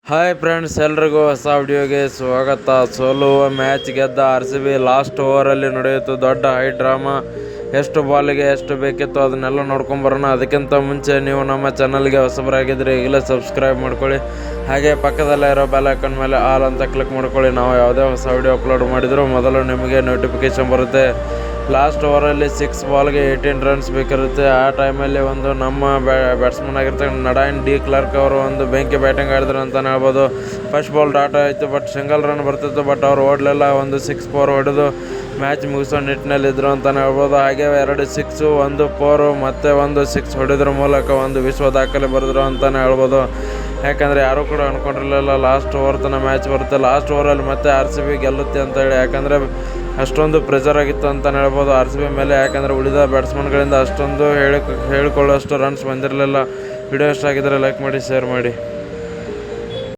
Hi friends, ಎಲ್ರಿಗೂ ಹೊಸ ವಿಡಿಯೋಗೆ ಸ್ವಾಗತ. ಸೋಲುವ ಮ್ಯಾಚ್ ಗೆದ್ದ RCB ಲಾಸ್ಟ್ ಓವರಲ್ಲಿ ನಡೆಯಿತು ದೊಡ್ಡ ಹೈ ಡ್ರಾಮಾ. ಎಷ್ಟು ಬಾಲಿಗೆ ಎಷ್ಟು ಬೇಕಿತ್ತು ಅದನ್ನೆಲ್ಲ ನೋಡ್ಕೊಂಬರೋಣ. ಅದಕ್ಕಿಂತ ಮುಂಚೆ ನೀವು ನಮ್ಮ ಚಾನಲ್ಗೆ ಹೊಸಬರಾಗಿದ್ದರೆ ಈಗಲೇ ಸಬ್ಸ್ಕ್ರೈಬ್ ಮಾಡ್ಕೊಳ್ಳಿ. ಹಾಗೆ ಪಕ್ಕದಲ್ಲೇ ಇರೋ ಬೆಲ್ ಐಕಾನ್ ಮೇಲೆ ಆಲ್ ಅಂತ ಕ್ಲಿಕ್ ಮಾಡ್ಕೊಳ್ಳಿ. ನಾವು ಯಾವುದೇ ಹೊಸ ವಿಡಿಯೋ ಅಪ್ಲೋಡ್ ಮಾಡಿದರೂ ಮೊದಲು ನಿಮಗೆ ನೋಟಿಫಿಕೇಷನ್ ಬರುತ್ತೆ. ಲಾಸ್ಟ್ ಓವರಲ್ಲಿ 6 ಬಾಲ್ಗೆ 18 ರನ್ಸ್ ಬೇಕಿರುತ್ತೆ. ಆ ಟೈಮಲ್ಲಿ ಒಂದು ನಮ್ಮ ಬ್ಯಾಟ್ಸ್ಮನ್ ಆಗಿರ್ತಕ್ಕಂಥ ನಡಾಯಿನ್ ಡಿ ಕ್ಲಾರ್ಕ್ ಅವರು ಒಂದು ಬೆಂಕಿ ಬ್ಯಾಟಿಂಗ್ ಆಡಿದ್ರು ಅಂತಲೇ ಹೇಳ್ಬೋದು. ಫಸ್ಟ್ ಬಾಲ್ ಡಾಟ್ ಆಯಿತು, ಬಟ್ ಸಿಂಗಲ್ ರನ್ ಬರ್ತಿತ್ತು, ಬಟ್ ಅವ್ರು ಓಡಲಿಲ್ಲ. ಒಂದು 6-4 ಹೊಡೆದು ಮ್ಯಾಚ್ ಮುಗಿಸೋ ನಿಟ್ಟಿನಲ್ಲಿದ್ದರು ಅಂತಲೇ ಹೇಳ್ಬೋದು. ಹಾಗೆ 2 6, 1 4 ಮತ್ತು 1 6 ಹೊಡೆದ್ರ ಮೂಲಕ ಒಂದು ವಿಶ್ವ ದಾಖಲೆ ಬರೆದ್ರು ಅಂತಲೇ ಹೇಳ್ಬೋದು. ಯಾಕಂದರೆ ಯಾರೂ ಕೂಡ ಅಂದ್ಕೊಂಡಿರಲಿಲ್ಲ ಲಾಸ್ಟ್ ಓವರ್ ತನಕ ಮ್ಯಾಚ್ ಬರುತ್ತೆ, ಲಾಸ್ಟ್ ಓವರಲ್ಲಿ ಮತ್ತೆ RCB ಗೆಲ್ಲುತ್ತೆ ಅಂತೇಳಿ. ಯಾಕಂದರೆ ಅಷ್ಟೊಂದು ಪ್ರೆಷರ್ ಆಗಿತ್ತು ಅಂತಲೇ ಹೇಳ್ಬೋದು RCB ಮೇಲೆ. ಯಾಕಂದರೆ ಉಳಿದ ಬ್ಯಾಟ್ಸ್ಮನ್ಗಳಿಂದ ಅಷ್ಟೊಂದು ಹೇಳಿಕೊಳ್ಳೋಷ್ಟು ರನ್ಸ್ ಬಂದಿರಲಿಲ್ಲ. ವಿಡಿಯೋ ಇಷ್ಟ ಆಗಿದ್ದರೆ ಲೈಕ್ ಮಾಡಿ, ಶೇರ್ ಮಾಡಿ.